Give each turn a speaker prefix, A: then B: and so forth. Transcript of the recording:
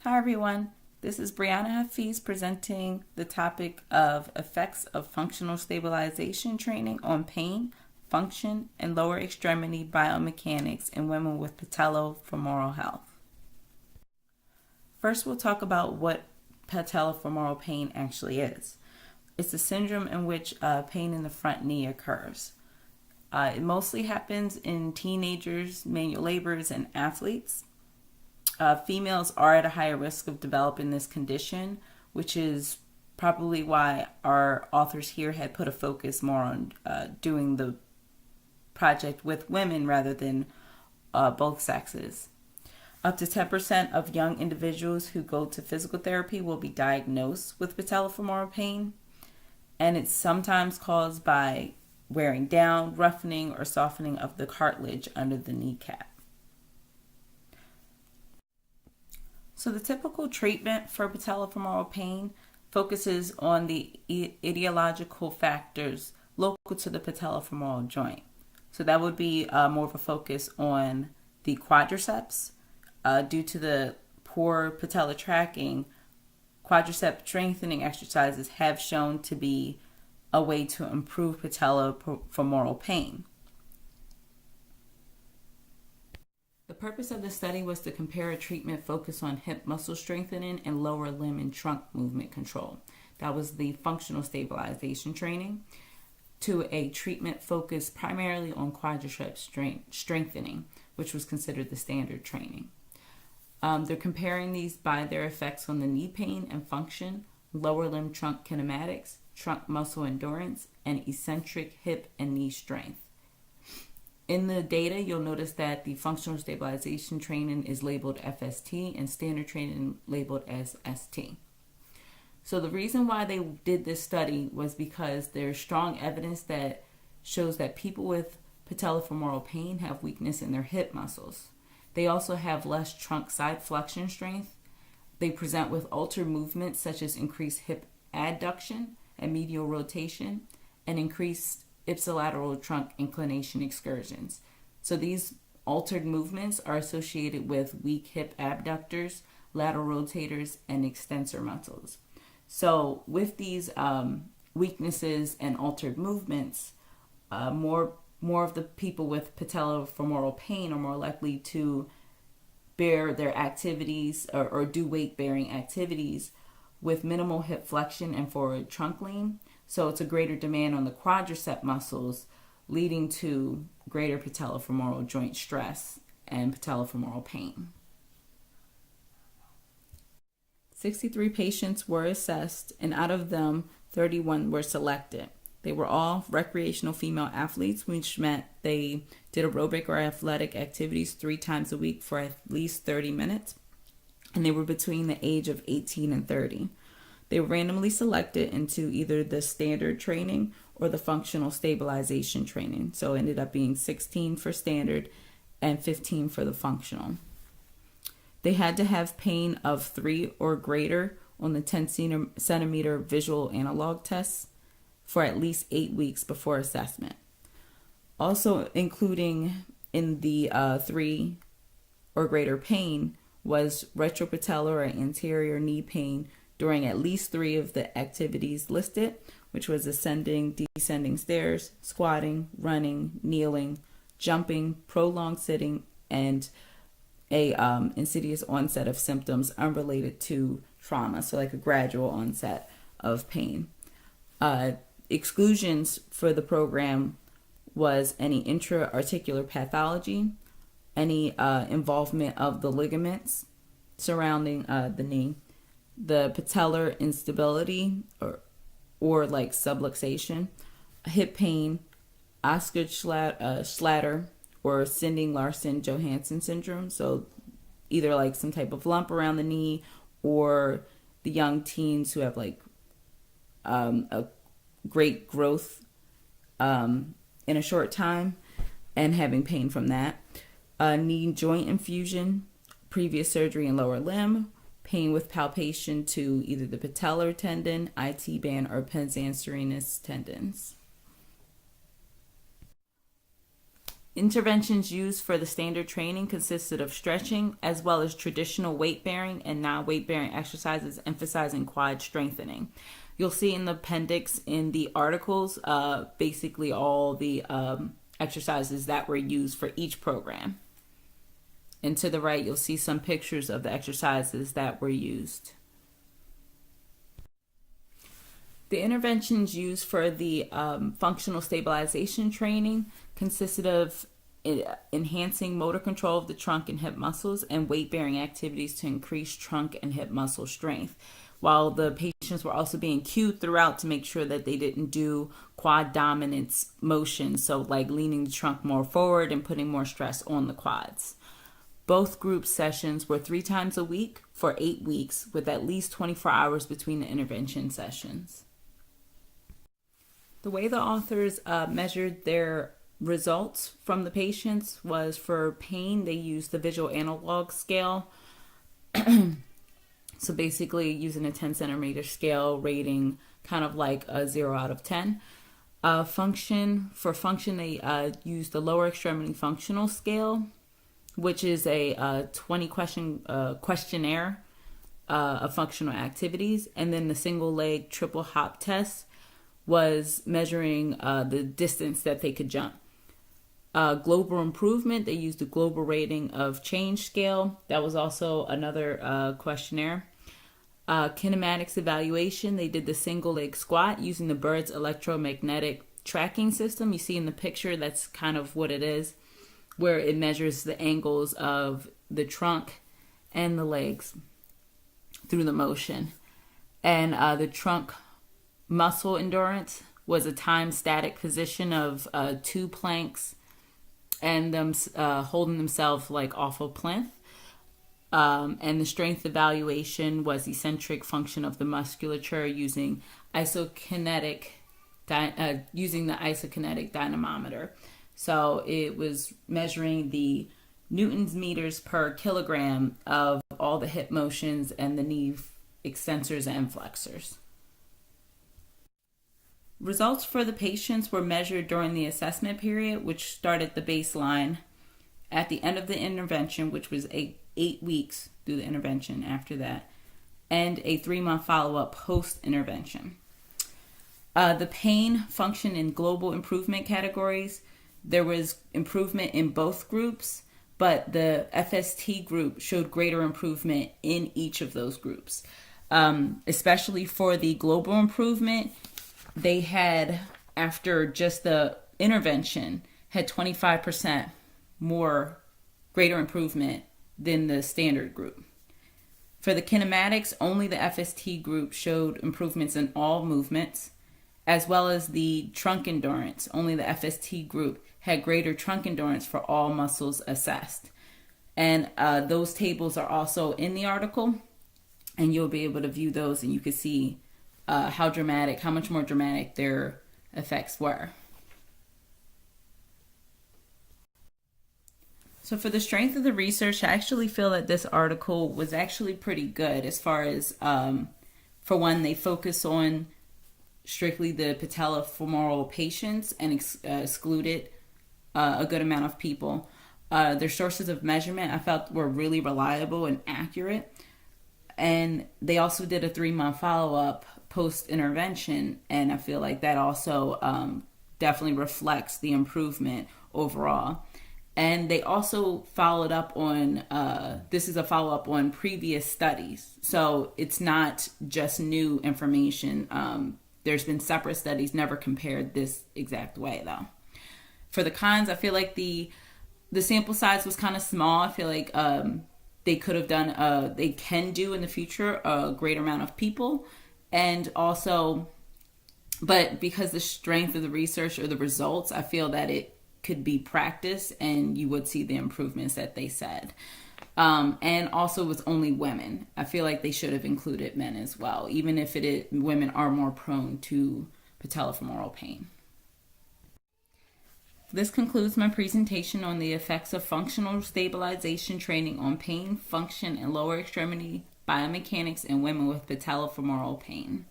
A: Hi everyone, this is Brianna Hafiz presenting the topic of effects of functional stabilization training on pain, function, and lower extremity biomechanics in women with patellofemoral health. First, we'll talk about what patellofemoral pain actually is. It's a syndrome in which pain in the front knee occurs. It mostly happens in teenagers, manual laborers, and athletes. Females are at a higher risk of developing this condition, which is probably why our authors here had put a focus more on doing the project with women rather than both sexes. Up to 10% of young individuals who go to physical therapy will be diagnosed with patellofemoral pain, and it's sometimes caused by wearing down, roughening, or softening of the cartilage under the kneecap. So the typical treatment for patellofemoral pain focuses on the etiological factors local to the patellofemoral joint. So that would be more of a focus on the quadriceps. Due to the poor patellar tracking, quadricep strengthening exercises have shown to be a way to improve patellofemoral pain. The purpose of the study was to compare a treatment focused on hip muscle strengthening and lower limb and trunk movement control. That was the functional stabilization training, to a treatment focused primarily on quadricep strengthening, which was considered the standard training. They're comparing these by their effects on the knee pain and function, lower limb trunk kinematics, trunk muscle endurance, and eccentric hip and knee strength. In the data, you'll notice that the functional stabilization training is labeled FST and standard training labeled as ST. So the reason why they did this study was because there's strong evidence that shows that people with patellofemoral pain have weakness in their hip muscles. They also have less trunk side flexion strength. They present with altered movements such as increased hip adduction and medial rotation and increased ipsilateral trunk inclination excursions. So these altered movements are associated with weak hip abductors, lateral rotators, and extensor muscles. So with these weaknesses and altered movements, more of the people with patellofemoral pain are more likely to bear their activities or do weight-bearing activities with minimal hip flexion and forward trunk lean. So it's a greater demand on the quadricep muscles, leading to greater patellofemoral joint stress and patellofemoral pain. 63 patients were assessed, and out of them, 31 were selected. They were all recreational female athletes, which meant they did aerobic or athletic activities 3 times a week for at least 30 minutes, and they were between the age of 18 and 30. They were randomly selected into either the standard training or the functional stabilization training. So it ended up being 16 for standard and 15 for the functional. They had to have pain of 3 or greater on the 10 centimeter visual analog tests for at least 8 weeks before assessment. Also including in the 3 or greater pain was retropatellar or anterior knee pain during at least 3 of the activities listed, which was ascending, descending stairs, squatting, running, kneeling, jumping, prolonged sitting, and a insidious onset of symptoms unrelated to trauma, so like a gradual onset of pain. Exclusions for the program was any intra-articular pathology, any involvement of the ligaments surrounding the knee, the patellar instability or like subluxation, hip pain, Osgood-Schlatter or Sinding-Larsen-Johansson syndrome. So either like some type of lump around the knee, or the young teens who have like a great growth in a short time and having pain from that. Knee joint infusion, previous surgery in lower limb, pain with palpation to either the patellar tendon, IT band, or pons anserinatus tendons. Interventions used for the standard training consisted of stretching as well as traditional weight bearing and non-weight bearing exercises emphasizing quad strengthening. You'll see in the appendix in the articles basically all the exercises that were used for each program. And to the right, you'll see some pictures of the exercises that were used. The interventions used for the functional stabilization training consisted of enhancing motor control of the trunk and hip muscles and weight-bearing activities to increase trunk and hip muscle strength, while the patients were also being cued throughout to make sure that they didn't do quad dominance motion, so like leaning the trunk more forward and putting more stress on the quads. Both group sessions were 3 times a week for 8 weeks with at least 24 hours between the intervention sessions. The way the authors measured their results from the patients was for pain, they used the visual analog scale. So basically using a 10 centimeter scale rating kind of like a 0 out of 10. For function, they used the lower extremity functional scale, which is a 20 questionnaire of functional activities. And then the single leg triple hop test was measuring the distance that they could jump. Global improvement, they used the global rating of change scale. That was also another questionnaire. Kinematics evaluation, they did the single leg squat using the Bird's electromagnetic tracking system. You see in the picture, that's kind of what it is, where it measures the angles of the trunk and the legs through the motion. And the trunk muscle endurance was a time static position of 2 planks and them holding themselves like off a plinth. And the strength evaluation was eccentric function of the musculature using the isokinetic dynamometer. So it was measuring the newtons meters per kilogram of all the hip motions and the knee extensors and flexors. Results for the patients were measured during the assessment period, which started the baseline at the end of the intervention, which was 8 weeks through the intervention after that, and a 3-month follow-up post-intervention. The pain, function, and global improvement categories, there was improvement in both groups, but the FST group showed greater improvement in each of those groups. Especially for the global improvement, they had, after just the intervention, had 25% more greater improvement than the standard group. For the kinematics, only the FST group showed improvements in all movements, as well as the trunk endurance. Only the FST group had greater trunk endurance for all muscles assessed. And those tables are also in the article, and you'll be able to view those, and you can see how much more dramatic their effects were. So for the strength of the research, I actually feel that this article was actually pretty good as far as, for one, they focus on strictly the patellofemoral patients and excluded a good amount of people. Their sources of measurement I felt were really reliable and accurate. And they also did a 3-month follow-up post-intervention, and I feel like that also definitely reflects the improvement overall. And they also followed up on, this is a follow-up on previous studies. So it's not just new information. There's been separate studies, never compared this exact way though. For the cons, I feel like the sample size was kind of small. I feel like they could have done, they can do in the future a greater amount of people. And also, but because the strength of the research or the results, I feel that it could be practiced and you would see the improvements that they said. And also with only women. I feel like they should have included men as well, even if women are more prone to patellofemoral pain. This concludes my presentation on the effects of functional stabilization training on pain, function, and lower extremity biomechanics in women with patellofemoral pain.